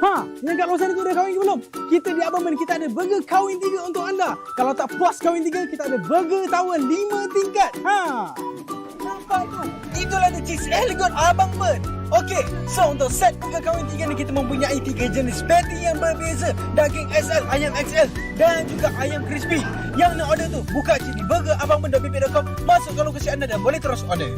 Yang kat luar sana tu dah kahwin ke belum? Kita di Abang kita ada burger kahwin 3 untuk anda. Kalau tak puas kahwin 3, kita ada burger tower 5 tingkat. Nampak tu? Itulah the cheese elegon Abang Ben. Okey, so untuk set burger kahwin 3 ni kita mempunyai 3 jenis patty yang berbeza. Daging XL, ayam XL dan juga ayam crispy. Yang nak order tu, buka je di burgerabangben.bb.com, masukkan lokasi anda dan boleh terus order.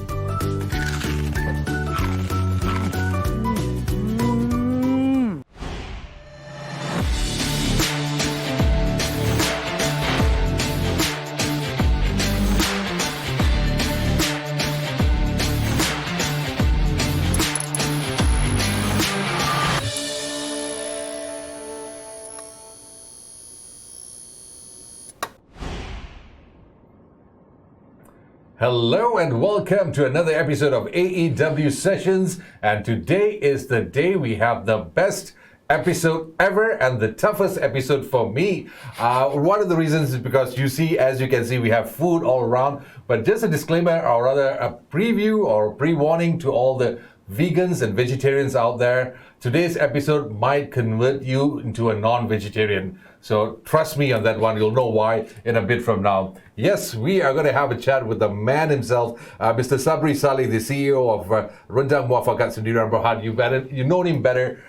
Hello and welcome to another episode of AEW Sessions, and today is the day we have the best episode ever and the toughest episode for me. One of the reasons is because as you can see, we have food all around, but just a disclaimer, or rather a preview or pre-warning to all the vegans and vegetarians out there. Today's episode might convert you into a non-vegetarian. So trust me on that one. You'll know why in a bit from now. Yes, we are going to have a chat with the man himself, Mr. Sabrie Salleh, the CEO of Rendang Muafakat Sendirian Berhad. You've known him better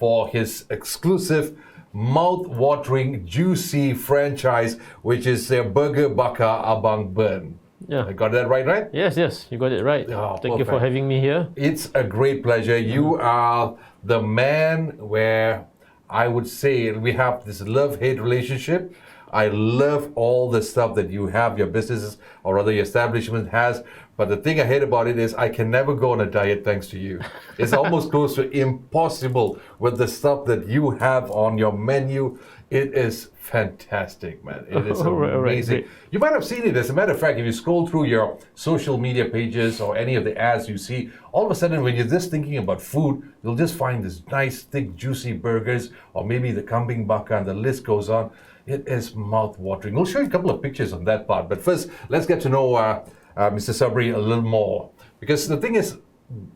for his exclusive, mouth-watering, juicy franchise, which is Burger Bakar Abang. Yeah. I got that right? Yes, you got it right. Thank you for having me here. It's a great pleasure. You are the man where I would say we have this love-hate relationship. I love all the stuff that you have, your businesses, or rather your establishment has. But the thing I hate about it is I can never go on a diet thanks to you. It's almost close to impossible with the stuff that you have on your menu. It is fantastic, man. It is amazing. You might have seen it. As a matter of fact, if you scroll through your social media pages or any of the ads you see, all of a sudden when you're just thinking about food, you'll just find this nice, thick, juicy burgers, or maybe the kambing bakar, and the list goes on. It is mouth-watering. We'll show you a couple of pictures on that part. But first, let's get to know Mr. Sabrie a little more. Because the thing is,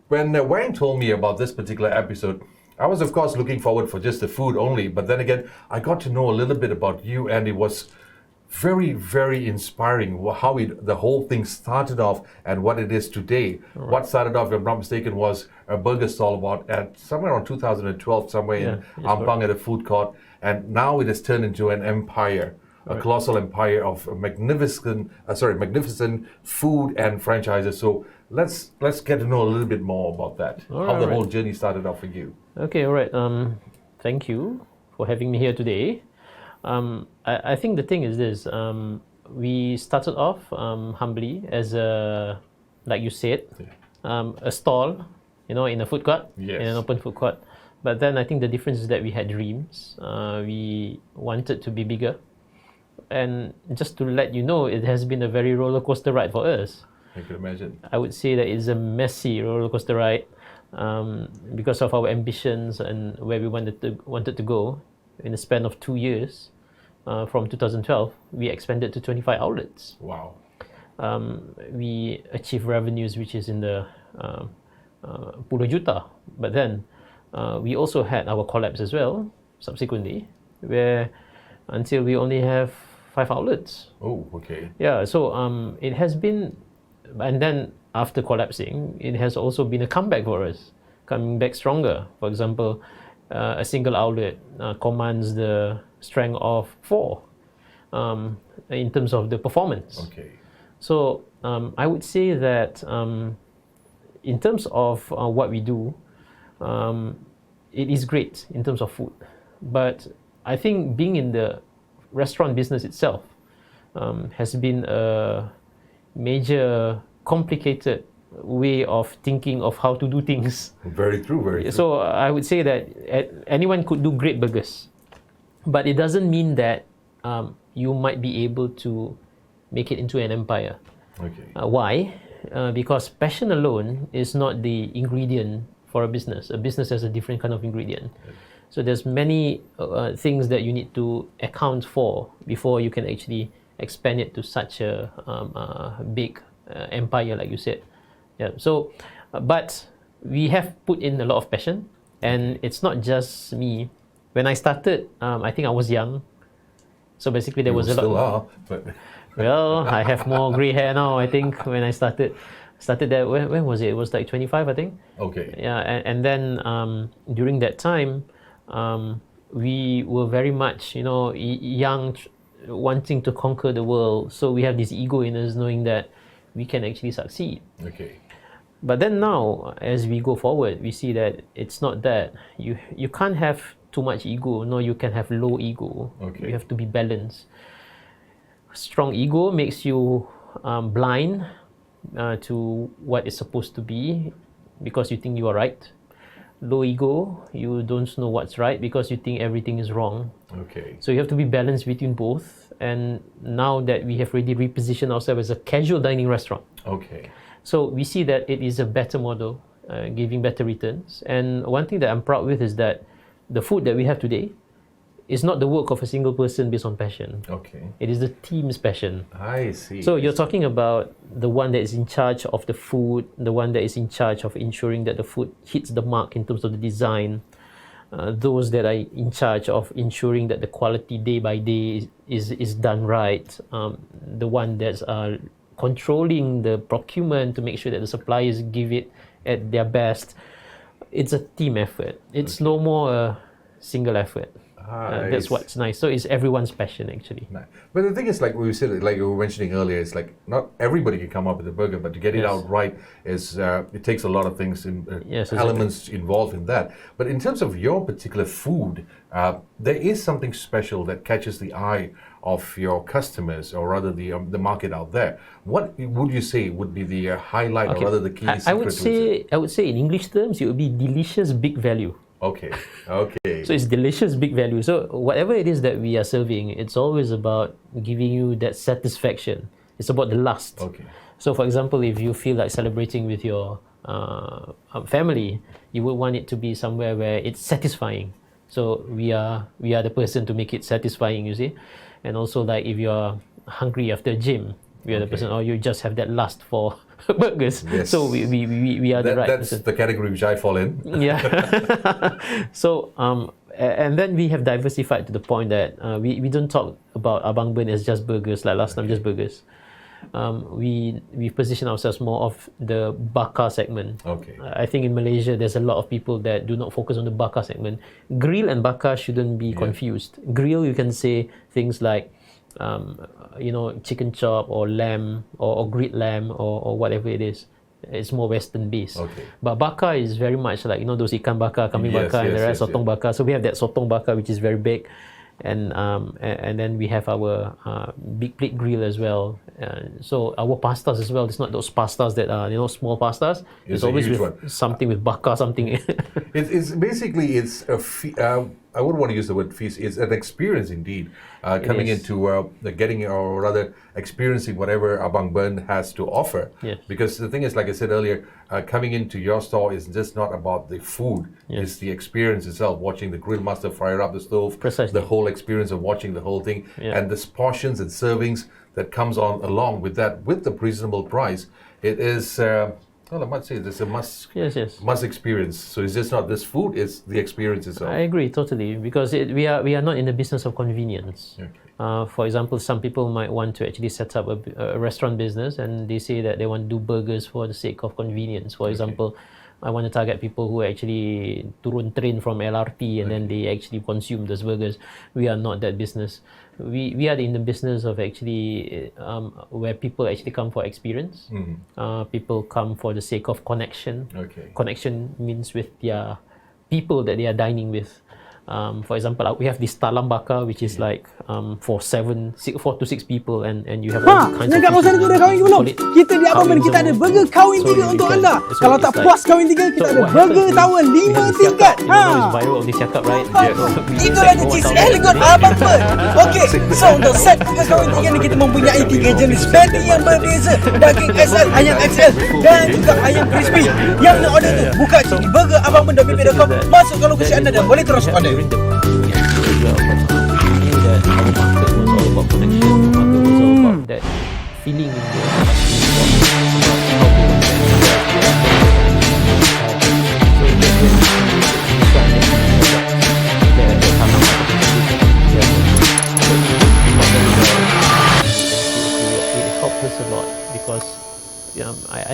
when Wang told me about this particular episode, I was, of course, looking forward for just the food only. But then again, I got to know a little bit about you, and it was very, very inspiring how the whole thing started off and what it is today. Right. What started off, if I'm not mistaken, was a burger stall at somewhere around 2012, somewhere in Abang at a food court. And now it has turned into an empire, a colossal empire of magnificent food and franchises. So let's get to know a little bit more about that. How the whole journey started off for you. Okay, all right. Thank you for having me here today. I think the thing is this. We started off humbly as like you said, a stall, in a food court, in an open food court. But then I think the difference is that we had dreams. We wanted to be bigger. And just to let you know, it has been a very roller coaster ride for us. I can imagine. I would say that it's a messy roller coaster ride because of our ambitions and where we wanted to go. In the span of 2 years, from 2012, we expanded to 25 outlets. Wow. We achieved revenues which is in the puluh juta. But then we also had our collapse as well, subsequently, where until we only have 5 outlets. Oh, okay. Yeah, so it has been, and then after collapsing, it has also been a comeback for us, coming back stronger. For example, a single outlet commands the strength of 4 in terms of the performance. Okay. So I would say that in terms of what we do, it is great in terms of food. But I think being in the restaurant business itself has been a major, complicated way of thinking of how to do things. Very true, very true. So I would say that anyone could do great burgers, but it doesn't mean that you might be able to make it into an empire. Okay. Why? Because passion alone is not the ingredient for a business. A business has a different kind of ingredient. Yes. So there's many things that you need to account for before you can actually expand it to such a big empire, like you said. Yeah. So, but we have put in a lot of passion. And it's not just me. When I started, I think I was young. So basically there was a lot. Still are, but Well, I have more grey hair now, I think, when I started that, when was it? It was like 25, I think. okay. Yeah, and then during that time, we were very much, young, wanting to conquer the world. So we have this ego in us, knowing that we can actually succeed. Okay. But then now, as we go forward, we see that it's not that. You can't have too much ego, nor you can have low ego. Okay. You have to be balanced. Strong ego makes you blind to what is supposed to be because you think you are right. Low ego, you don't know what's right because you think everything is wrong. Okay. So you have to be balanced between both. And now that we have already repositioned ourselves as a casual dining restaurant, Okay. so we see that it is a better model, giving better returns. And one thing that I'm proud with is that the food that we have today is not the work of a single person based on passion. Okay. It is the team's passion. I see. So you're talking about the one that is in charge of the food, the one that is in charge of ensuring that the food hits the mark in terms of the design, those that are in charge of ensuring that the quality day by day is done right, the one that's controlling the procurement to make sure that the suppliers give it at their best. It's a team effort. It's no more a single effort. That's what's nice. So it's everyone's passion, actually. Nice. But the thing is, like we said, like you were mentioning earlier, it's like not everybody can come up with a burger, but to get it out right is it takes a lot of things, elements involved in that. But in terms of your particular food, there is something special that catches the eye of your customers, or rather the market out there. What would you say would be the highlight, or rather the key secret? I would say in English terms, it would be delicious big value. Okay. Okay. So it's delicious big value. So whatever it is that we are serving, it's always about giving you that satisfaction. It's about the lust. Okay. So for example, if you feel like celebrating with your family, you would want it to be somewhere where it's satisfying. So we are the person to make it satisfying, you see. And also, like, if you're hungry after a gym, we are the person, or you just have that lust for burgers. Yes. So we are the right That's person. the category which I fall in. Yeah. So and then we have diversified to the point that we don't talk about Abang Burn as just burgers, like last time, just burgers. We position ourselves more of the Bakar segment. Okay. I think in Malaysia there's a lot of people that do not focus on the Bakar segment. Grill and Bakar shouldn't be confused. Grill, you can say things like chicken chop or lamb or grilled lamb or whatever it is. It's more Western based. Okay. But Bakar is very much like, those ikan bakar, kambing bakar, and the rest, sotong bakar. So we have that sotong bakar, which is very big. And then we have our big plate grill as well. So our pastas as well. It's not those pastas that are small pastas. It's always with something with bakar, something. It's basically I wouldn't want to use the word feast. It's an experience indeed. Coming into getting, or rather experiencing whatever Abang Burn has to offer. Yes. Because the thing is, like I said earlier, coming into your store is just not about the food. Yes. It's the experience itself. Watching the grill master fire up the stove. Precisely. The whole experience of watching the whole thing, and the portions and servings that comes on along with that, with the reasonable price. It is. Well, I might say it's a must experience. So it's just not this food; it's the experience itself. I agree totally, because we are not in the business of convenience. Okay. For example, some people might want to actually set up a restaurant business, and they say that they want to do burgers for the sake of convenience. For example, I want to target people who actually turun train from LRT and then they actually consume those burgers. We are not that business. We are in the business of actually where people actually come for experience. People come for the sake of connection. Okay. Connection means with their people that they are dining with. For example, we have this talam bakar, which is like for 4 to 6 people, and you have all kinds of Negak kawasan tu dah kahwin ke belum? Kita di Abang kita ada burger kahwin 3 untuk anda. Kalau tak puas kahwin 3, kita ada burger tower 5 tingkat. Viral of this cakap, right? Itulah the cheese elegon Abang Burn. Okey, so untuk set burger kahwin 3 ni kita mempunyai 3 jenis patty yang berbeza. Daging XL, ayam XL dan juga ayam crispy. Yang nak order tu, buka di burgerabangburn.com, masuk ke lokasi anda dan boleh terus order. During the that our market was all about connection. Our market was all about that feeling in the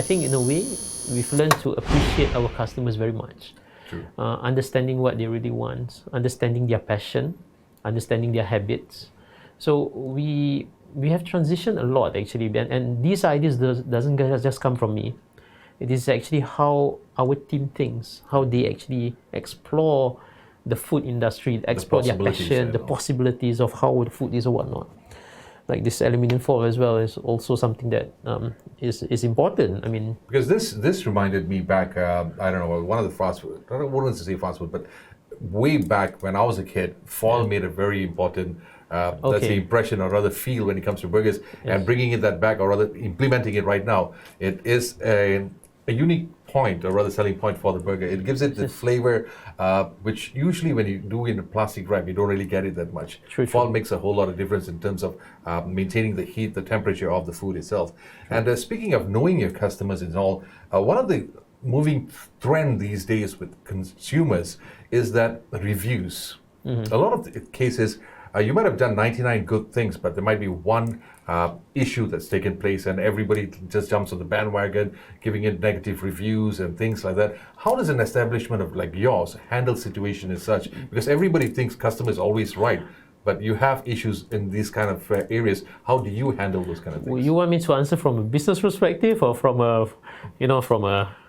think in a way, we've learned to appreciate our customers very much. True. Understanding what they really want, understanding their passion, understanding their habits. So we have transitioned a lot actually, and these ideas doesn't just come from me. It is actually how our team thinks, how they actually explore the food industry, explore their passion, the possibilities of how the food is or whatnot. Like this aluminium foil as well is also something that is important. I mean, because this reminded me back. I don't know, one of the fast food. I don't want to say fast food, but way back when I was a kid, foil made a very important. Let's say impression or rather feel when it comes to burgers, and bringing it that back or rather implementing it right now, it is a unique point or rather selling point for the burger. It gives it the flavor, which usually when you do in a plastic wrap, you don't really get it that much. Foil makes a whole lot of difference in terms of maintaining the heat, the temperature of the food itself. And speaking of knowing your customers and all, one of the moving trend these days with consumers is that reviews. A lot of the cases, you might have done 99 good things, but there might be one issue that's taken place and everybody just jumps on the bandwagon, giving it negative reviews and things like that. How does an establishment of like yours handle situation as such? Because everybody thinks customer is always right, but you have issues in these kind of areas. How do you handle those kind of things? You want me to answer from a business perspective or from a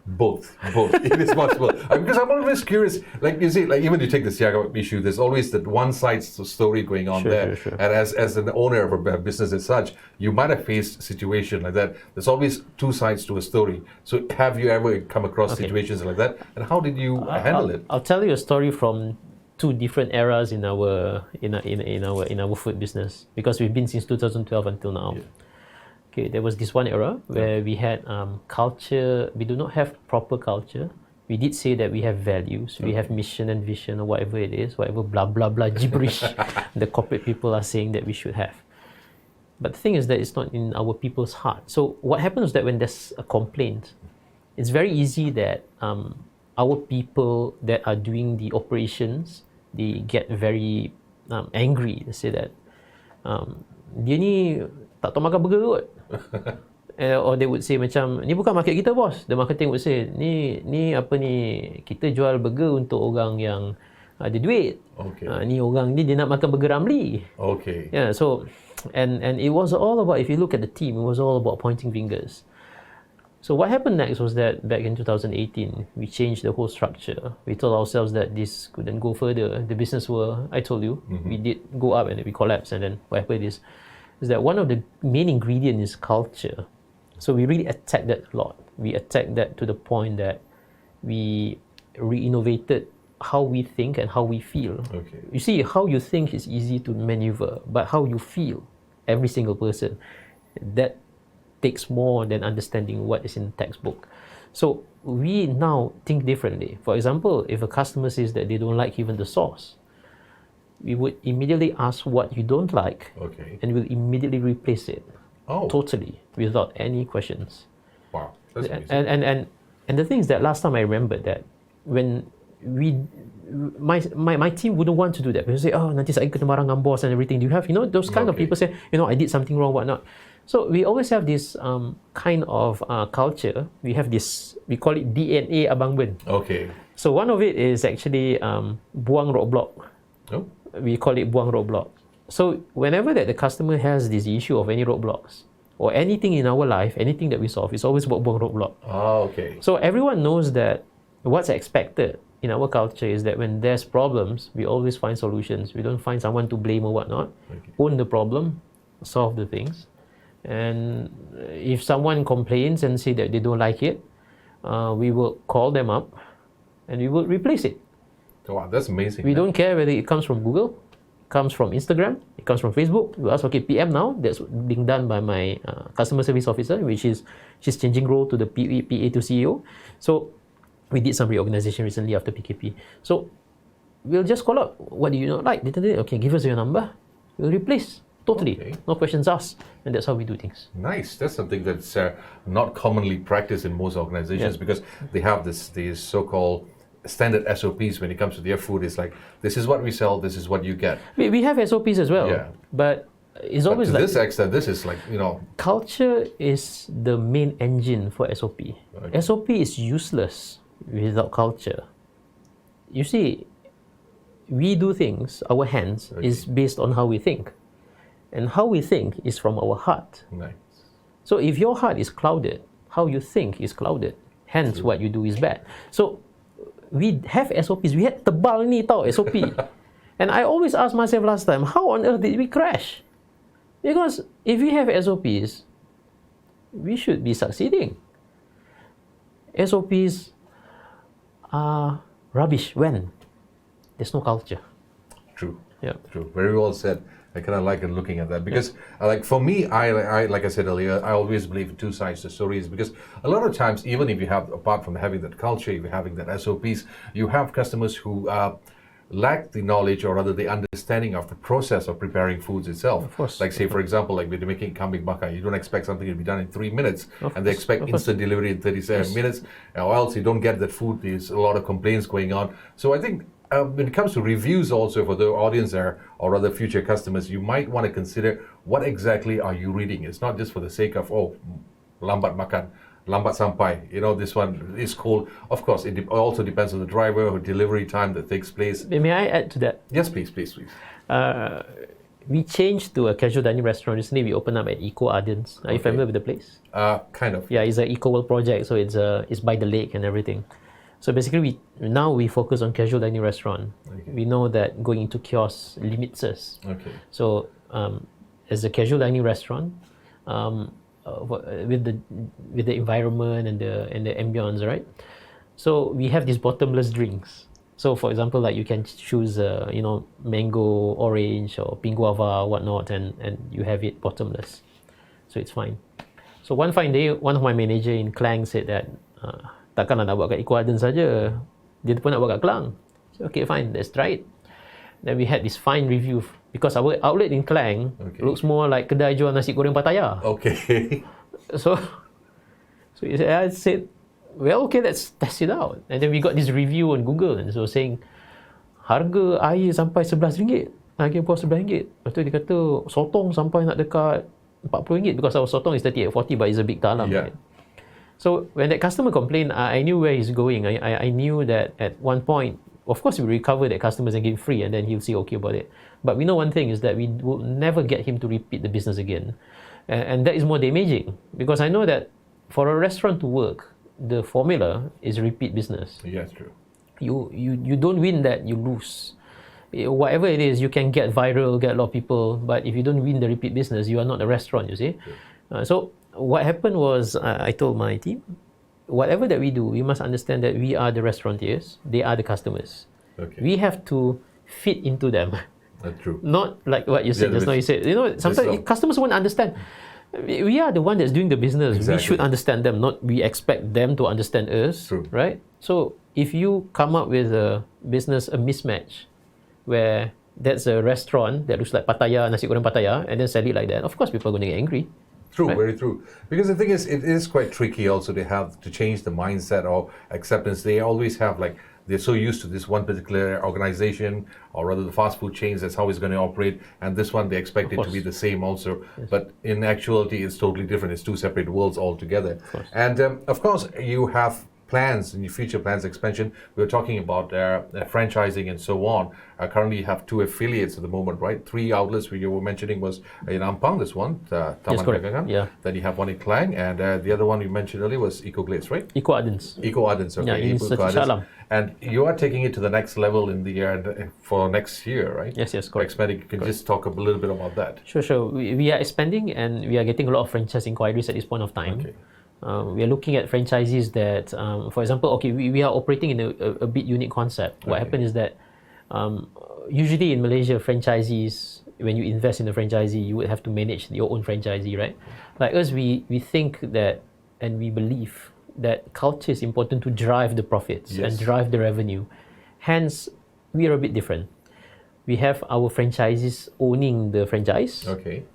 Both. It is possible. Because I'm always curious, like you see, like even you take the Siaga issue, there's always that one side story going on there. Sure. And as an owner of a business as such, you might have faced a situation like that. There's always two sides to a story. So have you ever come across situations like that? And how did you handle it? I'll tell you a story from two different eras in our food business, because we've been since 2012 until now. Yeah. Okay, there was this one era where we had culture. We do not have proper culture. We did say that we have values, we have mission and vision or whatever it is, whatever blah blah blah gibberish the corporate people are saying that we should have. But the thing is that it's not in our people's heart. So what happens is that when there's a complaint, it's very easy that our people that are doing the operations, they get very angry. They say that dia ni tak tahu makan burger kot. Or they would say macam, ni bukan market kita bos. The marketing would say, ni apa ni, kita jual burger untuk orang yang ada duit. Ni orang ni dia nak makan burger Ramly. Yeah, so and it was all about, if you look at the team, it was all about pointing fingers. So what happened next was that back in 2018, we changed the whole structure. We told ourselves that this couldn't go further. The business I told you, we did go up and we collapsed, and then what happened is that one of the main ingredients is culture. So we really attacked that a lot. We attacked that to the point that we re-innovated how we think and how we feel. You see, how you think is easy to maneuver, but how you feel, every single person, that takes more than understanding what is in the textbook. So we now think differently. For example, if a customer says that they don't like even the sauce, we would immediately ask what you don't like, and we'll immediately replace it. Totally, without any questions. Wow, that's amazing. And the thing is that last time I remembered that when my team wouldn't want to do that, because they say, nanti saya kena marah dengan boss and everything. Do you have, those kind of people say, I did something wrong, whatnot. So we always have this kind of culture. We have this, we call it DNA Abang Ben. So one of it is actually buang roadblock. We call it buang roadblock. So whenever that the customer has this issue of any roadblocks or anything in our life, anything that we solve, it's always about buang roadblock. So everyone knows that what's expected in our culture is that when there's problems, we always find solutions. We don't find someone to blame or whatnot. Own the problem, solve the things. And if someone complains and say that they don't like it, we will call them up and we will replace it. Wow, that's amazing. We don't care whether it comes from Google, comes from Instagram, it comes from Facebook. We ask, PM now, that's being done by my customer service officer, which is, she's changing role to the PA to CEO. So we did some reorganization recently after PKP. So we'll just call up, what do you not like? Okay, give us your number. We'll replace. Totally. No questions asked. And that's how we do things. Nice. That's something that's not commonly practiced in most organizations, because they have these so-called standard SOPs when it comes to their food. It's like, this is what we sell, this is what you get. We have SOPs as well. But it's But always to like this extent, this is like, culture is the main engine for SOP. Okay. SOP is useless without culture. You see, we do things, our hands is based on how we think. And how we think is from our heart. nice. So if your heart is clouded, how you think is clouded. Hence, what you do is bad. So we have SOPs. We had tebal ni tau SOP. And I always ask myself last time, how on earth did we crash? Because if we have SOPs, we should be succeeding. SOPs are rubbish when there's no culture. True. Yeah. True. Very well said. I kind of like looking at that because, like for me, I like I said earlier, I always believe in two sides to stories because a lot of times, even if you have, apart from having that culture, if you're having that SOPs, you have customers who lack the knowledge or rather the understanding of the process of preparing foods itself. Of course. Like say, for example, like when you're making kambing bakar, you don't expect something to be done in 3 minutes, Of and they course, expect of course. instant delivery in 37 minutes, or else you don't get that food. There's a lot of complaints going on. So I think when it comes to reviews also for the audience there, or rather future customers, you might want to consider what exactly are you reading. It's not just for the sake of, lambat makan, lambat sampai, this one is cold. Of course, it also depends on the driver or delivery time that takes place. May I add to that? Yes, please. We changed to a casual dining restaurant recently. We opened up at Eco Ardens. Are you familiar with the place? Kind of. Yeah, it's an Eco World project, so it's by the lake and everything. So basically, we focus on casual dining restaurant. Okay. We know that going into kiosks limits us. Okay. So as a casual dining restaurant, with the environment and the ambience, right? So we have these bottomless drinks. So for example, like you can choose mango, orange, or pink guava, whatnot, and you have it bottomless. So it's fine. So one fine day, one of my manager in Klang said that takkanlah nak buat kat Eco Garden saja. Dia pun nak buat kat Klang. So, okay, fine, let's try it. Then we had this fine review because our outlet in Klang looks more like kedai jual nasi goreng Pattaya. Okay. So I said, well, okay, let's test it out. And then we got this review on Google, and so saying harga air sampai RM11, harga puas RM11. Lepas tu dia kata sotong sampai nak dekat RM40 because our sotong is 38.40 but it's a big talam. Yeah. Right? So when that customer complained, I knew where he's going. I knew that at one point, of course, we recover that customers and give free, and then he'll say okay about it. But we know one thing is that we will never get him to repeat the business again, and that is more damaging because I know that for a restaurant to work, the formula is repeat business. Yes, true. You don't win that, you lose. Whatever it is, you can get viral, get a lot of people, but if you don't win the repeat business, you are not a restaurant. You see, so. What happened was I told my team, whatever that we do, we must understand that we are the restaurateurs, they are the customers. Okay. We have to fit into them. That's true. Not like what you said just now. You said, sometimes customers won't understand. We are the one that's doing the business. Exactly. We should understand them, not we expect them to understand us. True. Right? So if you come up with a business, a mismatch, where that's a restaurant that looks like Pattaya, nasi goreng Pattaya, and then sell it like that, of course people are going to get angry. True, right? Very true. Because the thing is, it is quite tricky also to have to change the mindset or acceptance. They always have they're so used to this one particular organization or rather the fast food chains, that's how it's going to operate. And this one, they expect it to be the same also. Yes. But in actuality, it's totally different. It's two separate worlds altogether. And of course, you have plans, in your future plans, expansion. We were talking about franchising and so on. Currently, you have 2 affiliates at the moment, right? 3 outlets where you were mentioning was in Ampang, this one, Taman Dagangan. Yeah. Then you have one in Klang, and the other one you mentioned earlier was Eco Glades, right? Eco Ardens. Eco Ardens, okay. Yeah, in Salam. And you are taking it to the next level in the for next year, right? Yes, correct. Expanding. You can just talk a little bit about that. Sure. We are expanding and we are getting a lot of franchise inquiries at this point of time. Okay. We are looking at franchisees that, for example, we are operating in a bit unique concept. What happened is that usually in Malaysia, franchisees, when you invest in a franchisee, you would have to manage your own franchisee, right? Like us, we think that and we believe that culture is important to drive the profits and drive the revenue. Hence, we are a bit different. We have our franchisees owning the franchise,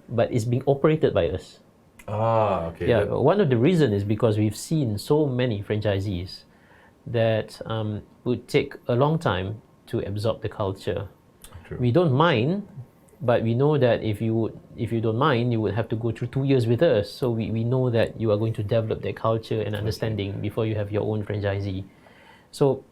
but it's being operated by us. Okay. Yeah, one of the reasons is because we've seen so many franchisees that would take a long time to absorb the culture. True. We don't mind But we know that if you don't mind, you would have to go through 2 years with us. So we know that you are going to develop that culture and understanding before you have your own franchisee. So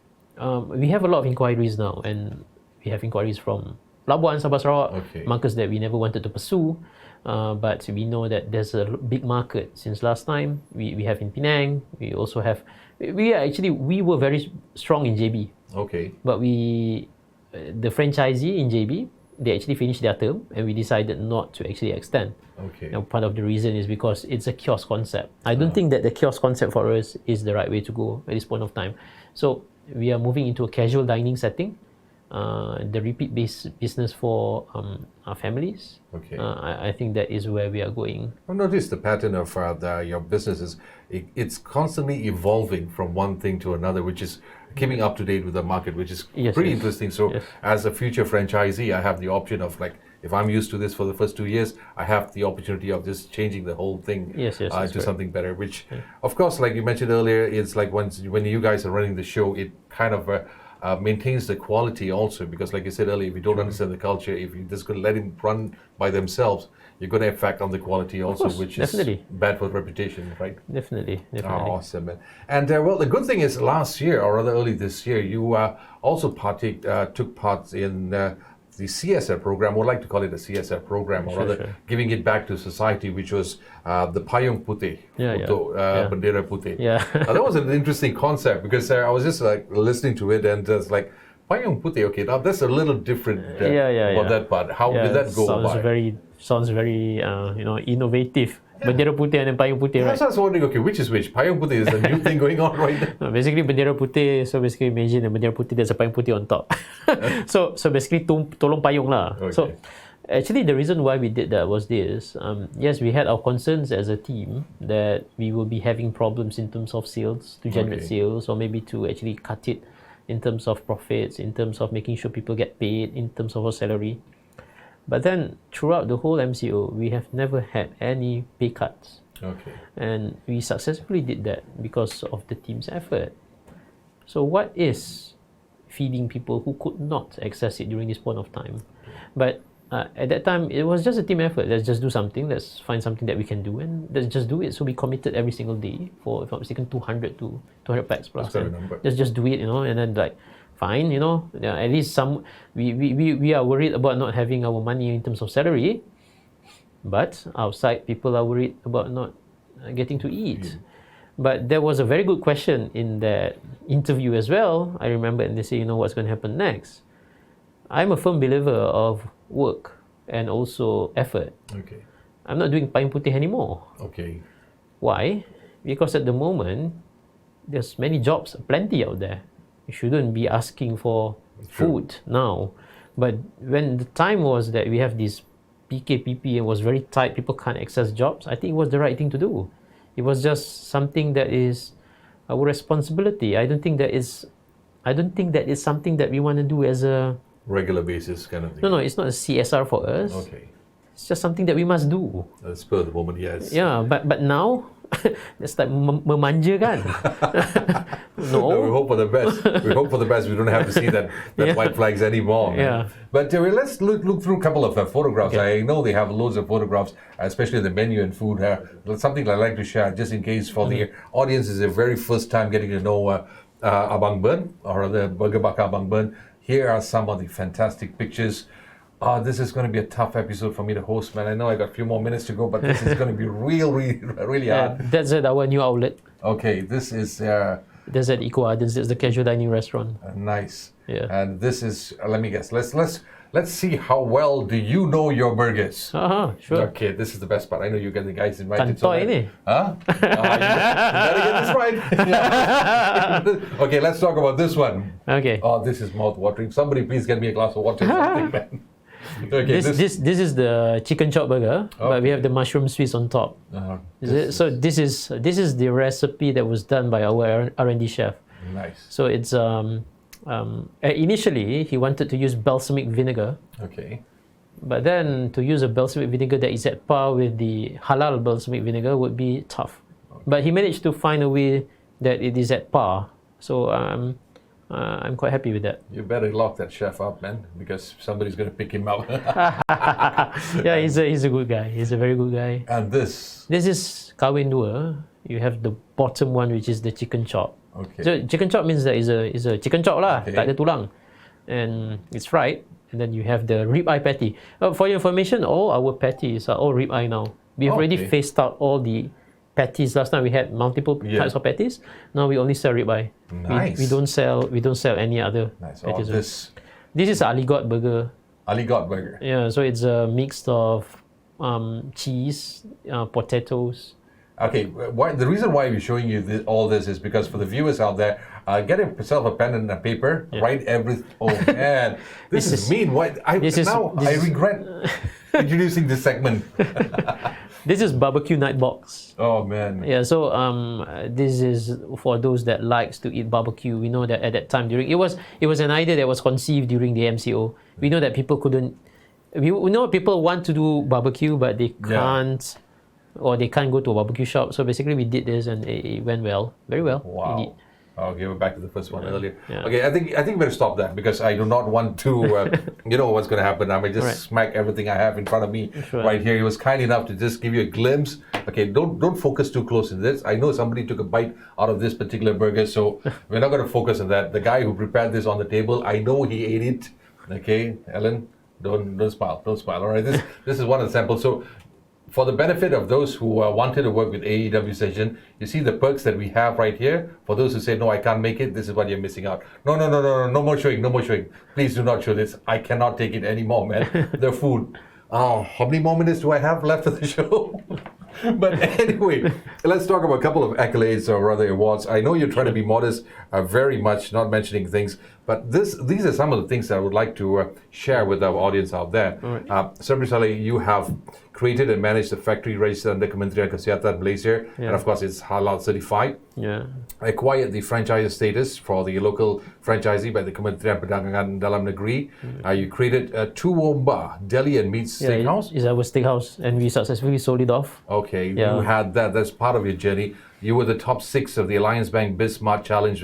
we have a lot of inquiries now, and we have inquiries from Labuan, Sabah, Sarawak, markets that we never wanted to pursue. But we know that there's a big market since last time. We have in Penang. We also have. We were very strong in JB. Okay. But the franchisee in JB, they actually finished their term, and we decided not to actually extend. Okay. Now, part of the reason is because it's a kiosk concept. I don't think that the kiosk concept for us is the right way to go at this point of time. So we are moving into a casual dining setting. The repeat-based business for our families. Okay. I think that is where we are going. I've noticed the pattern of your businesses. It's constantly evolving from one thing to another, which is keeping up to date with the market, which is pretty interesting. So as a future franchisee, I have the option of, like, if I'm used to this for the first 2 years, I have the opportunity of just changing the whole thing to something better, which, of course, like you mentioned earlier, it's like when you guys are running the show, it kind of maintains the quality also, because like you said earlier, if you don't understand the culture, if you just let it run by themselves, you're going to affect on the quality also, which is bad for reputation, right? Definitely. Oh, awesome, man. And well, the good thing is last year, or rather early this year, you also took part in the CSR program. I would like to call it a CSR program, or rather giving it back to society, which was the Payung Putih, Bendera Putih. That was an interesting concept, because I was just like listening to it, and it's like, Payung Putih, okay, now that's a little different about that part. How did that go about? Sounds very innovative. Bendera putih and payung putih, right? So I was wondering, okay, which is which? Payung putih is a new thing going on right now. Basically, bendera putih. So basically, imagine a bendera putih, there's a payung putih on top. so basically, tolong payung lah. Okay. So actually, the reason why we did that was this. Yes, we had our concerns as a team that we will be having problems in terms of sales, to generate sales, or maybe to actually cut it in terms of profits, in terms of making sure people get paid, in terms of our salary. But then throughout the whole MCO, we have never had any pay cuts. Okay. And we successfully did that because of the team's effort. So what is feeding people who could not access it during this point of time? But at that time, it was just a team effort. Let's just do something. Let's find something that we can do, and let's just do it. So we committed every single day for, if I'm mistaken, 200 packs plus. That's a number. Let's just do it, and then like, fine, at least we are worried about not having our money in terms of salary, but outside people are worried about not getting to eat. But there was a very good question in that interview as well, I remember, and they say, what's going to happen next? I'm a firm believer of work and also effort. Okay. I'm not doing payung putih anymore. Okay. Why? Because at the moment, there's many jobs, plenty out there. You shouldn't be asking for food now. But when the time was that we have this PKPP and was very tight, people can't access jobs, I think it was the right thing to do. It was just something that is our responsibility. I don't think that is something that we want to do as a regular basis kind of thing. No, it's not a CSR for us. Okay. It's just something that we must do. Spur of the moment, yes. Yeah, but now it's like memanja kan. No, we hope for the best. We hope for the best. We don't have to see that white flags anymore. Yeah. But let's look through a couple of photographs. Okay. I know they have loads of photographs, especially the menu and food. Something I'd like to share, just in case for the audience is the very first time getting to know Abang Ben, or the Burger Bakar Abang Ben. Here are some of the fantastic pictures. This is going to be a tough episode for me to host, man. I know I got a few more minutes to go, but this is going to be really hard. That's at our new outlet. Okay, this is... That's at Eco Gardens. It's the casual dining restaurant. Nice. Yeah. And this is... let me guess. Let's see how well do you know your burgers. Sure. Okay, this is the best part. I know you get the guys invited. Kantoy ni. Huh? You better get this right. Okay, let's talk about this one. Okay. Oh, this is mouth-watering. Somebody please get me a glass of water or something, man. Okay, this is the chicken chop burger, but we have the mushroom Swiss on top. So this is the recipe that was done by our R&D chef. Nice. So it's initially he wanted to use balsamic vinegar. Okay. But then to use a balsamic vinegar that is at par with the halal balsamic vinegar would be tough. Okay. But he managed to find a way that it is at par. So I'm I'm quite happy with that. You better lock that chef up, man, because somebody's going to pick him up. Yeah, he's a good guy. He's a very good guy. And this is Kawin Dua. You have the bottom one, which is the chicken chop. Okay. So chicken chop means that is a chicken chop lah, Okay. tak ada tulang, and it's fried. And then you have the rib eye patty. For your information, all our patties are all rib eye now. We've already Okay. phased out all the patties. Last time we had multiple types of patties. Now we only sell rib eye. Nice. We don't sell any other nice. patties. This This is aligot burger. aligot burger. Yeah, so it's a mix of cheese, potatoes. Okay, the reason why we're showing you all this is because for the viewers out there, get yourself a pen and a paper, write everything. Oh man, this is mean. Why? I regret introducing this segment. This is barbecue night box. Oh man. Yeah, so this is for those that likes to eat barbecue. We know that at that time it was an idea that was conceived during the MCO. We know that people couldn't. We know people want to do barbecue, but they can't. Or they can't go to a barbecue shop. So basically we did this and it went well. Very well. Wow. Indeed. Okay, we're back to the first one earlier. Yeah. Okay, I think we better stop that because I do not want to, you know what's going to happen. I may just smack everything I have in front of me right here. He was kind enough to just give you a glimpse. Okay, don't focus too close in this. I know somebody took a bite out of this particular burger, so we're not going to focus on that. The guy who prepared this on the table, I know he ate it. Okay, Ellen, don't smile. All right, this is one of the samples. So, for the benefit of those who wanted to work with AEW session, you see the perks that we have right here. For those who say, no, I can't make it, this is what you're missing out. No more showing. Please do not show this. I cannot take it anymore, man. The food. Oh, how many more minutes do I have left of the show? But anyway, let's talk about a couple of accolades or rather awards. I know you're trying to be modest, very much not mentioning things, but these are some of the things that I would like to share with our audience out there. Sabrie, Salleh, you have created and managed the factory registered under Kementerian Kesihatan Malaysia, and of course it's halal certified. Yeah. Acquired the franchise status for the local franchisee by the Kementerian Perdagangan Dalam Negeri. You created a Tuwomba Deli and Meats Steakhouse. It's our steakhouse, and we successfully sold it off. Okay, you had that. That's part of your journey. You were the top 6 of the Alliance Bank BizSmart Challenge.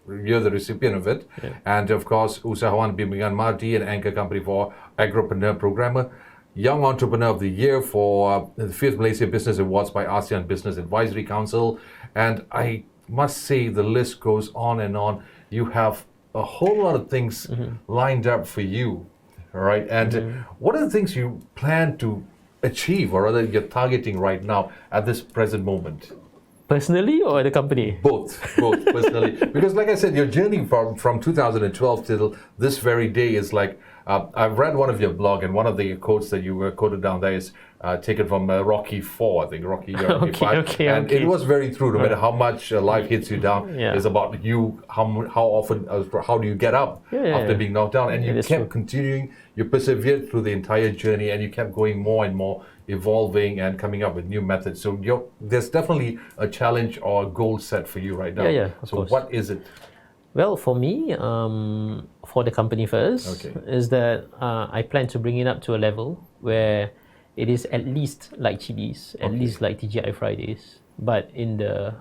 You're the recipient of it. And of course, Usahawan Bimbingan Marti, an anchor company for Agropreneur Programmer. Young Entrepreneur of the Year for the 5th Malaysia Business Awards by ASEAN Business Advisory Council. And I must say the list goes on and on. You have a whole lot of things lined up for you. All right. And what are the things you plan to achieve or rather you're targeting right now at this present moment? Personally or the company? Both personally. Because like I said, your journey from 2012 till this very day is like, I've read one of your blog and one of the quotes that you quoted down there is taken from Rocky 4, I think, Rocky 5. And it was very true, no matter how much life hits you down, it's about you, how often, how do you get up after being knocked down. And you kept continuing, you persevered through the entire journey and you kept going more and more, evolving and coming up with new methods. So there's definitely a challenge or a goal set for you right now. Of so course. What is it? Well, for me, for the company first, is that I plan to bring it up to a level where it is at least like Chili's, at least like TGI Fridays, but in the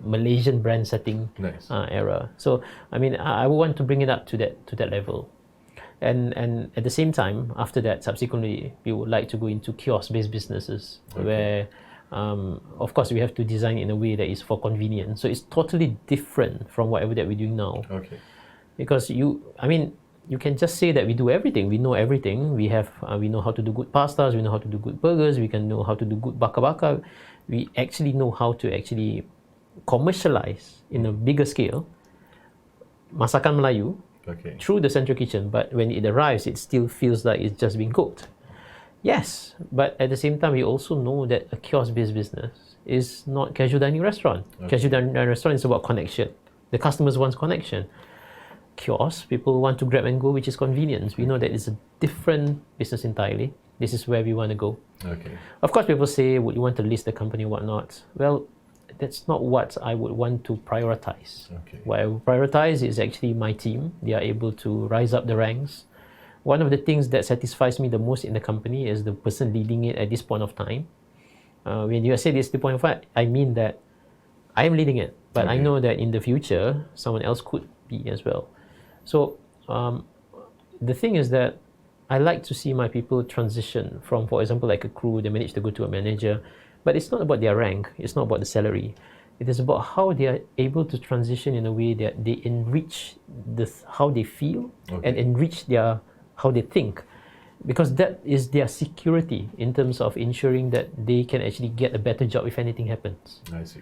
Malaysian brand setting era. So I mean, I want to bring it up to that level. And at the same time, after that, subsequently, we would like to go into kiosk-based businesses where, of course, we have to design in a way that is for convenience. So it's totally different from whatever that we're doing now. Because you can just say that we do everything. We know everything. We know how to do good pastas. We know how to do good burgers. We can know how to do good bakar. We actually know how to actually commercialize in a bigger scale masakan Melayu. Through the central kitchen, but when it arrives, it still feels like it's just being cooked. Yes, but at the same time, we also know that a kiosk-based business is not casual dining restaurant. Casual dining restaurant is about connection. The customers want connection. Kiosk, people want to grab and go, which is convenience. We know that it's a different business entirely. This is where we want to go. Of course, people say, would you want to list the company or whatnot? Well, that's not what I would want to prioritize. What I would prioritize is actually my team. They are able to rise up the ranks. One of the things that satisfies me the most in the company is the person leading it at this point of time. When you say this point of time, I mean that I am leading it, but I know that in the future, someone else could happy as well. So the thing is that I like to see my people transition from, for example, like a crew, they manage to go to a manager, but it's not about their rank, it's not about the salary. It is about how they are able to transition in a way that they enrich how they feel and enrich how they think. Because that is their security in terms of ensuring that they can actually get a better job if anything happens. I see.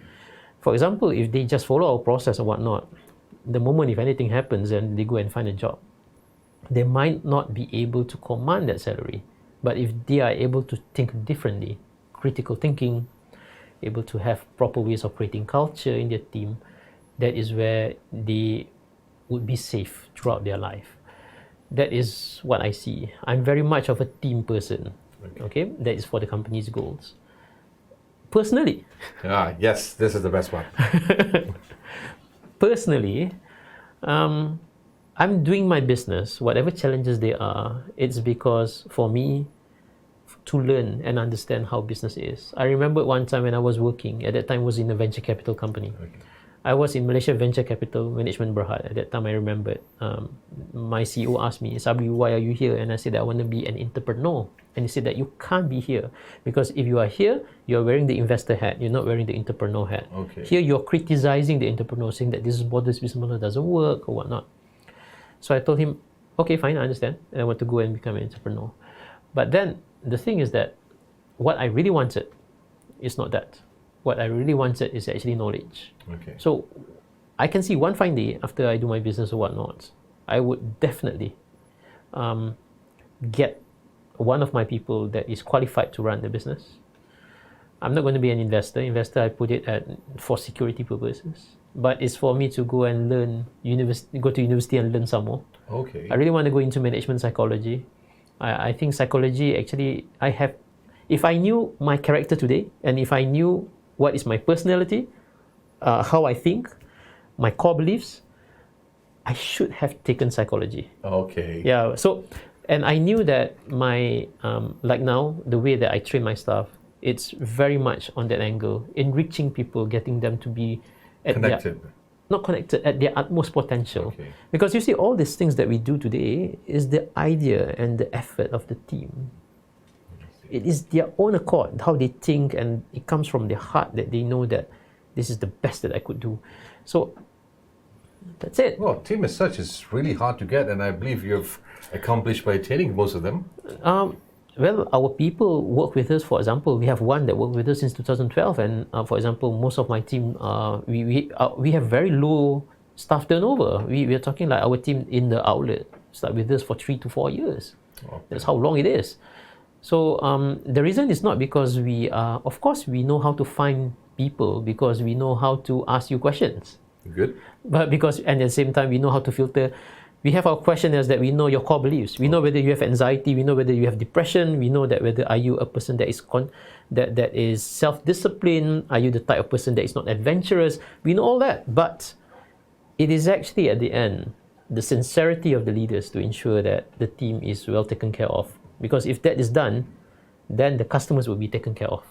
For example, if they just follow our process or whatnot, the moment if anything happens and they go and find a job, they might not be able to command that salary. But if they are able to think differently, critical thinking, able to have proper ways of creating culture in their team, that is where they would be safe throughout their life. That is what I see. I'm very much of a team person. Okay, that is for the company's goals. Personally, yes, this is the best one. Personally, I'm doing my business, whatever challenges there are, it's because for me to learn and understand how business is. I remember one time when I was working, at that time was in a venture capital company. I was in Malaysia Venture Capital Management Berhad. At that time, I remembered my CEO asked me, Sabrie, why are you here? And I said that I want to be an entrepreneur. And he said that you can't be here because if you are here, you're wearing the investor hat. You're not wearing the entrepreneur hat. Here, you're criticizing the entrepreneur, saying that this business model doesn't work or whatnot. So I told him, okay, fine, I understand. And I want to go and become an entrepreneur. But then the thing is that what I really wanted is not that. What I really wanted is actually knowledge. So I can see one fine day after I do my business or whatnot, I would definitely get one of my people that is qualified to run the business. I'm not going to be an investor. Investor, I put it for security purposes. But it's for me to go and learn, go to university and learn some more. I really want to go into management psychology. I think psychology actually, if I knew my character today, and if I knew what is my personality, how I think, my core beliefs, I should have taken psychology. Yeah, so, and I knew that my, like now, the way that I train my staff, it's very much on that angle, enriching people, getting them to be not connected, at their utmost potential. Because you see, all these things that we do today is the idea and the effort of the team. It is their own accord, how they think, and it comes from their heart that they know that this is the best that I could do. So that's it. Well, team as such is really hard to get, and I believe you've accomplished by attaining most of them. Well, our people work with us. For example, we have one that worked with us since 2012, and for example, most of my team, we have very low staff turnover. We are talking like our team in the outlet start with us for 3 to 4 years. That's how long it is. So the reason is not because we are, of course, we know how to find people because we know how to ask you questions. But because, and at the same time, we know how to filter. We have our questionnaires that we know your core beliefs. We know whether you have anxiety. We know whether you have depression. We know that whether are you a person that is that is self-disciplined. Are you the type of person that is not adventurous? We know all that. But it is actually at the end the sincerity of the leaders to ensure that the team is well taken care of. Because if that is done, then the customers will be taken care of.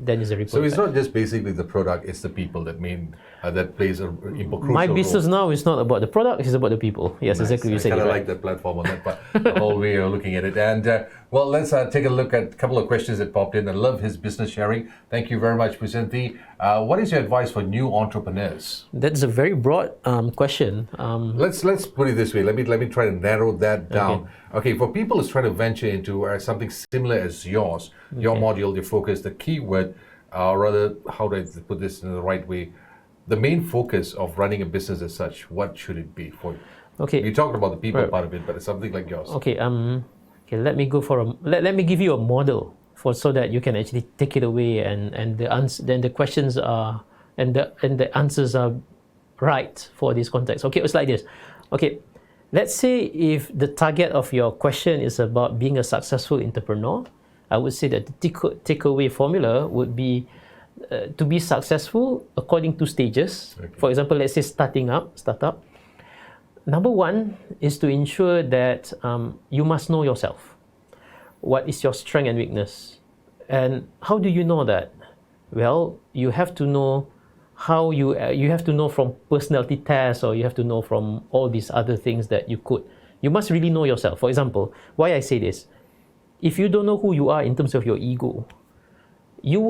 Then is a report. So it's not just basically the product; it's the people that plays a crucial My business role. now is not about the product; it's about the people. Yes, exactly. I kind of like that platform on that part, the whole way you're looking at it. And well, let's take a look at a couple of questions that popped in. I love his business sharing. Thank you very much, Pusanthi. What is your advice for new entrepreneurs? That's a very broad question. Let's put it this way. Let me try to narrow that down. Okay, for people who's trying to venture into something similar as yours, your module, your focus, the keyword, rather, how do I put this in the right way? The main focus of running a business as such, what should it be for you? You talked about the people part of it, but it's something like yours. Okay, let me go for let me give you a model so that you can actually take it away and the questions are and the answers are right for this context. Okay, it's like this. Okay, let's say if the target of your question is about being a successful entrepreneur, I would say that the takeaway formula would be to be successful according to stages. For example, let's say startup. Number one is to ensure that you must know yourself. What is your strength and weakness? And how do you know that? Well, you have to know how you have to know from personality tests, or you have to know from all these other things that you must really know yourself. For example, why I say this, if you don't know who you are in terms of your ego, you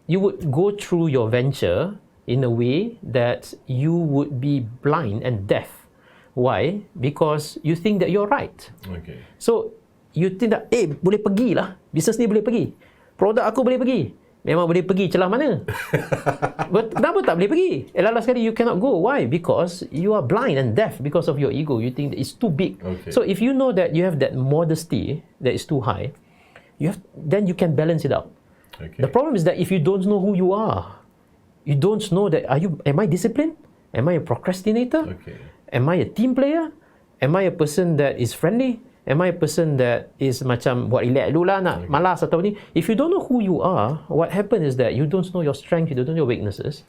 would go through your venture in a way that you would be blind and deaf. Why? Because you think that you're right. Okay. So you think that, boleh pergi lah, bisnes ni boleh pergi, produk aku boleh pergi, memang boleh pergi, celah mana? Kenapa tak boleh pergi? Last sekali you cannot go. Why? Because you are blind and deaf because of your ego. You think that it's too big. Okay. So if you know that you have that modesty that is too high, then you can balance it out. Okay. The problem is that if you don't know who you are, you don't know that am I disciplined? Am I a procrastinator? Okay. Am I a team player? Am I a person that is friendly? Am I a person that is macam buat relax dulu lah, nak malas atau ni? If you don't know who you are, what happens is that you don't know your strength, you don't know your weaknesses.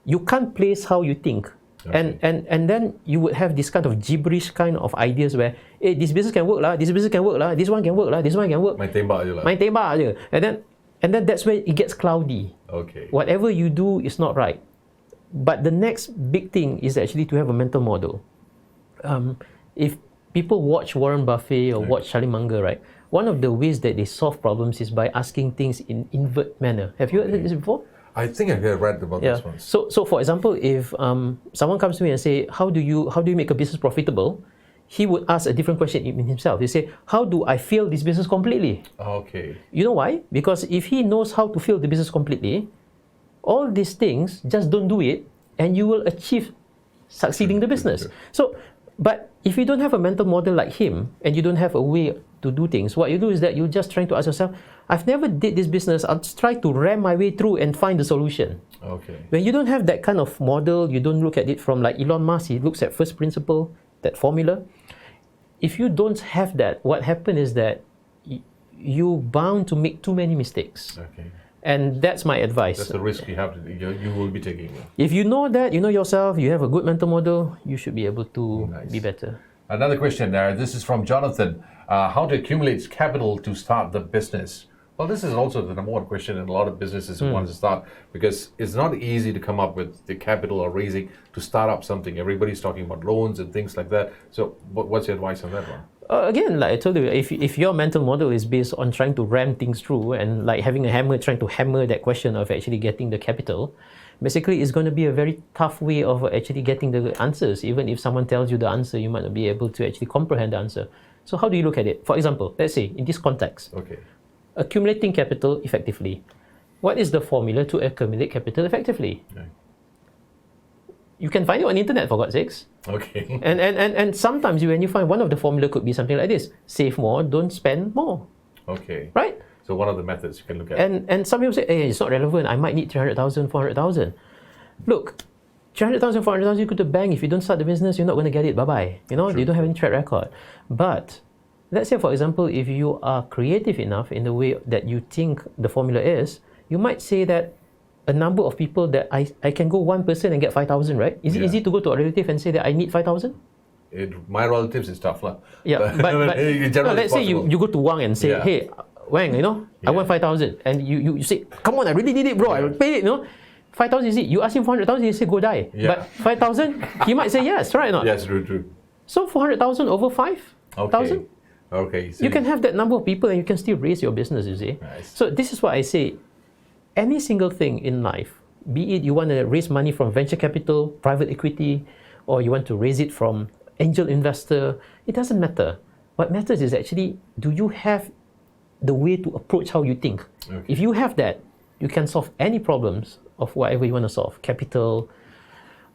You can't place how you think. Okay. And then you would have this kind of gibberish kind of ideas where, this business can work lah, this business can work lah, this one can work lah, this one can work. Main tembak je lah. Main tembak je. And then that's where it gets cloudy. Okay. Whatever you do is not right. But the next big thing is actually to have a mental model. If people watch Warren Buffett or watch Charlie Munger, right? One of the ways that they solve problems is by asking things in invert manner. Have you heard this before? I think I've read about this one. So for example, if someone comes to me and say, how do you make a business profitable? He would ask a different question in himself. He say, how do I fail this business completely? Okay. You know why? Because if he knows how to fail the business completely, all these things, just don't do it, and you will achieve succeeding the business. So, but if you don't have a mental model like him, and you don't have a way to do things, what you do is that you're just trying to ask yourself, I've never did this business, I'll just try to ram my way through and find the solution. Okay. When you don't have that kind of model, you don't look at it from like Elon Musk, he looks at first principle, that formula. If you don't have that, what happens is that you're bound to make too many mistakes. Okay. And that's my advice. That's the risk you will be taking. If you know that, you know yourself, you have a good mental model, you should be able to be better. Another question there. This is from Jonathan. How to accumulate capital to start the business? Well, this is also the number one question in a lot of businesses who want to start, because it's not easy to come up with the capital or raising to start up something. Everybody's talking about loans and things like that. So what's your advice on that one? Again, like I told you, if your mental model is based on trying to ram things through and like having a hammer, trying to hammer that question of actually getting the capital, basically it's going to be a very tough way of actually getting the answers. Even if someone tells you the answer, you might not be able to actually comprehend the answer. So how do you look at it? For example, let's say in this context, accumulating capital effectively. What is the formula to accumulate capital effectively? Okay. You can find it on the internet, for God's sakes. Okay. And sometimes when you find one of the formula could be something like this: save more, don't spend more. Okay. Right? So one of the methods you can look at. And some people say, hey, it's not relevant. I might need 300,000, 400,000. Look, 300,000, 400,000 you go to the bank. If you don't start the business, you're not going to get it. Bye-bye. You know, you don't have any track record. But let's say, for example, if you are creative enough in the way that you think the formula is, you might say that a number of people that I can go one person and get 5,000, right? Is it easy to go to a relative and say that I need 5,000? My relatives is tough, lah. Yeah, but no, let's say you go to Wang and say, hey, Wang, you know, I want 5,000, and you say, come on, I really need it, bro. I will pay it, you know. 5,000 is it? You ask him 400,000, he say go die. But 5,000, he might say yes, right or not? Yes, true. So 400,000 over 5,000. Okay. So you can have that number of people and you can still raise your business, you see. Nice. So this is what I say. Any single thing in life, be it you want to raise money from venture capital, private equity, or you want to raise it from angel investor, it doesn't matter. What matters is actually, do you have the way to approach how you think? Okay. If you have that, you can solve any problems of whatever you want to solve. Capital,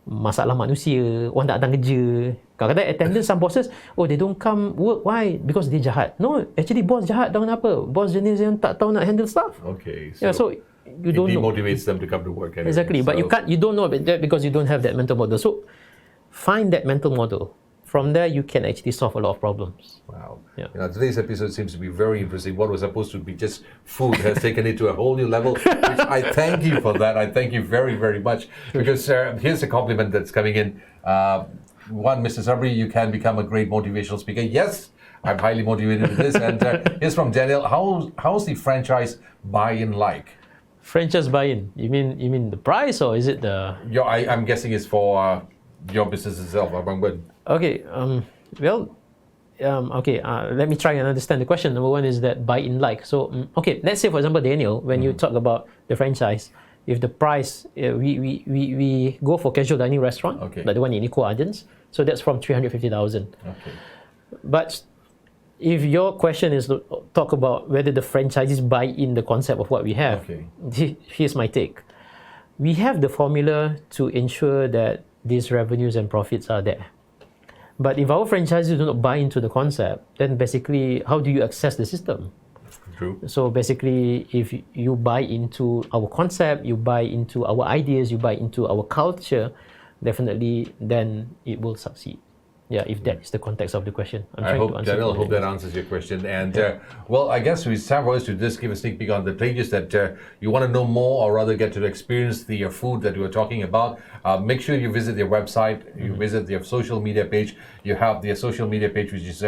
masalah manusia, orang tak datang kerja. Kadang-kadang attendance, some bosses, they don't come work. Why? Because dia jahat. No, actually boss jahat tahu kenapa? Boss jenis yang tak tahu nak handle stuff. Okay. So you don't know. It demotivates them to come to work. Anyway, exactly, but you don't know about that because you don't have that mental model. So find that mental model. From there, you can actually solve a lot of problems. Wow. Yeah. You know, today's episode seems to be very interesting. What was supposed to be just food has taken it to a whole new level. Which I thank you for that. I thank you very, very much. Because here's a compliment that's coming in. One, Mr. Sabrie, you can become a great motivational speaker. Yes, I'm highly motivated with this. And here's from Daniel. How's the franchise buy-in like? Franchise buy-in. You mean the price, or is it the? I'm guessing it's for your business itself, Abang Ben. Okay. Let me try and understand the question. Number one is that buy-in like. So, okay, let's say for example, Daniel, when you talk about the franchise, if the price, we go for casual dining restaurant, like the one in Eco Gardens, so that's from 350,000. Okay. But if your question is to talk about whether the franchises buy in the concept of what we have, here's my take. We have the formula to ensure that these revenues and profits are there. But if our franchises do not buy into the concept, then basically, how do you access the system? True. So basically, if you buy into our concept, you buy into our ideas, you buy into our culture, definitely then it will succeed. Yeah, if that is the context of the question. I hope that answers your question. And well, I guess we start first to just give a sneak peek on the pages that you want to know more, or rather get to experience the food that we were talking about. Make sure you visit their website, you visit their social media page. You have their social media page, which is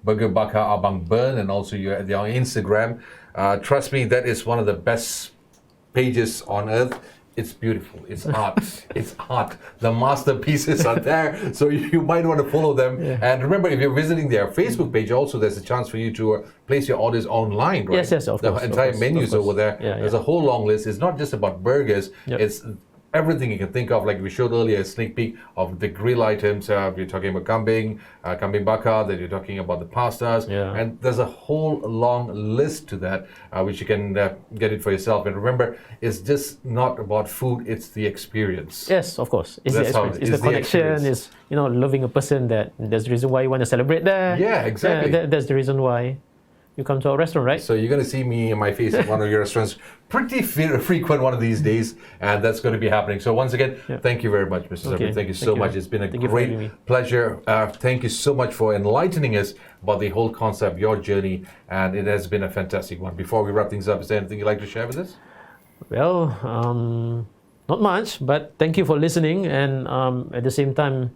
Burger Bakar Abang Ben, and also they're on Instagram. Trust me, that is one of the best pages on earth. It's beautiful. It's art. It's art. The masterpieces are there, so you might want to follow them. Yeah. And remember, if you're visiting their Facebook page, also there's a chance for you to place your orders online, right? Yes, of course. The entire menus over there. There's a whole long list. It's not just about burgers. It's everything you can think of, like we showed earlier, a sneak peek of the grill items. We're talking about kambing bakar, that you're talking about the pastas, and there's a whole long list to that, which you can get it for yourself. And remember, it's just not about food; it's the experience. Yes, of course. It's the experience. It's the connection. It's loving a person. That's the reason why you want to celebrate there. Yeah, exactly. That's the reason why you come to our restaurant, right? So you're going to see me and my face at one of your restaurants pretty frequent one of these days, and that's going to be happening. So once again, thank you very much, Mr. Sabrie. Thank you so much. It's been a great pleasure. Thank you so much for enlightening us about the whole concept, your journey, and it has been a fantastic one. Before we wrap things up, is there anything you'd like to share with us? Well, not much, but thank you for listening. And at the same time,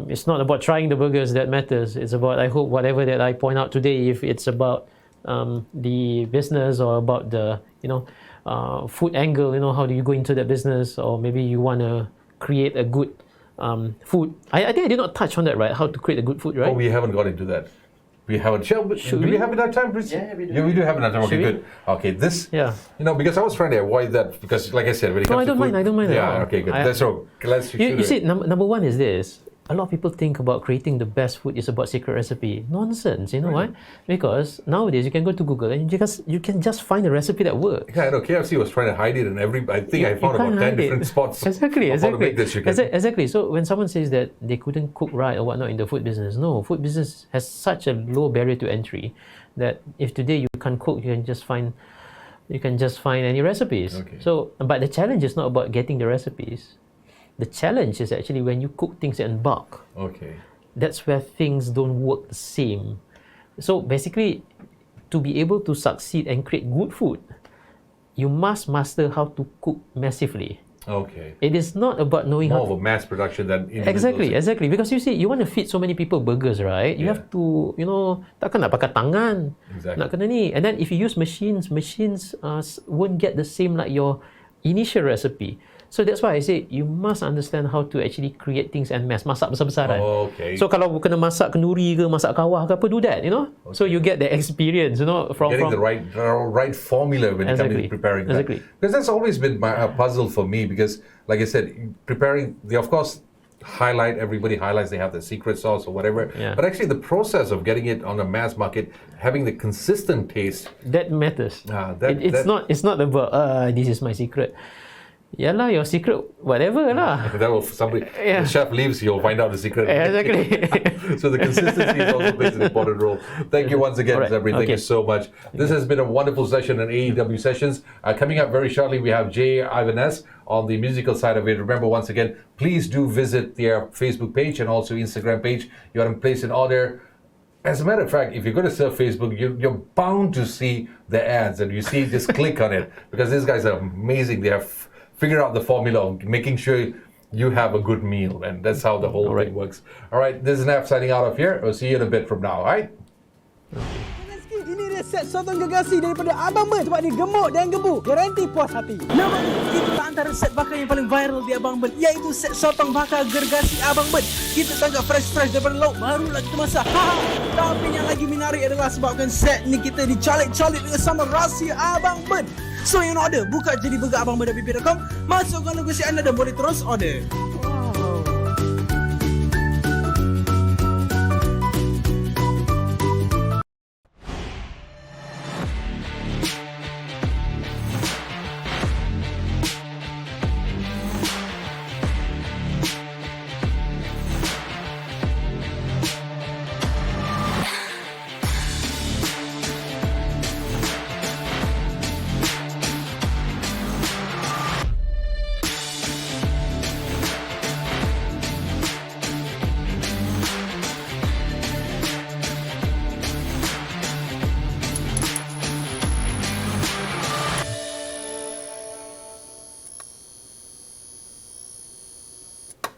it's not about trying the burgers that matters. It's about, I hope, whatever that I point out today, if it's about the business or about the food angle, how do you go into that business, or maybe you want to create a good food. I think I did not touch on that, right? How to create a good food, right? Oh, we haven't got into that. We haven't. Do we have enough time, Chris? Yeah, we do. Yeah, we do have enough time. Okay, good. Okay, this. Yeah. Because I was trying to avoid that, because, like I said, when it comes to food, I don't mind. Yeah. Okay, good. That's all. Let's. You see, number one is this. A lot of people think about creating the best food is about secret recipe. Nonsense, you know why? Because nowadays you can go to Google and you can just find a recipe that works. Yeah, I know. KFC was trying to hide it in I think I found about 10 different spots. Exactly. How to make this chicken. Exactly. So when someone says that they couldn't cook right or whatnot in the food business, no, food business has such a low barrier to entry that if today you can't cook, you can just find any recipes. Okay. So, but the challenge is not about getting the recipes. The challenge is actually when you cook things in bulk. Okay. That's where things don't work the same. So basically, to be able to succeed and create good food, you must master how to cook massively. Okay. It is not about knowing more of a mass production than exactly. Because you see, you want to feed so many people burgers, right? You have to, takkan nak pakai tangan, nak kena ni. And then if you use machines won't get the same like your initial recipe. So that's why I say you must understand how to actually create things en masse, masak besar-besaran. Oh, okay. So kalau kena masak kenduri ke, masak kawah ke apa, do that, Okay. So you get the experience, from getting the right formula when it comes to preparing that. Exactly. Because that's always been a puzzle for me, because like I said, preparing, they of course everybody highlights they have the secret sauce or whatever. Yeah. But actually the process of getting it on the mass market, having the consistent taste, that matters. It's not about this is my secret. Yalah, your secret, whatever lah. That will somebody. The chef leaves, you'll find out the secret. Exactly. So the consistency also plays an important role. Thank you once again, Sabrie. Thank you so much. This has been a wonderful session on AEW Sessions. Coming up very shortly, we have Jay Ivanez on the musical side of it. Remember, once again, please do visit their Facebook page and also Instagram page. You want to place an order. As a matter of fact, if you're going to surf Facebook, you're bound to see the ads, and you see, just click on it, because these guys are amazing. They have figure out the formula of making sure you have a good meal, and that's how the whole thing works. All right, this is Naf signing out of here. We'll see you in a bit from now, all right? Ini set sotong gergasi daripada Abang Ben sebab dia gemuk dan gebu. Garanti puas hati. Nama ni, itulah antara set bakar yang paling viral di Abang Ben, iaitu set sotong bakar gergasi Abang Ben. Kita tangkap fresh-fresh daripada laut, barulah kita masak. Tapi yang lagi menarik adalah sebabkan set ni kita dicolik-colik dengan sambal rahsia Abang Ben. So yang nak order, buka jadi burger abang ben.pp.com, masukkan logo si anda dan boleh terus order.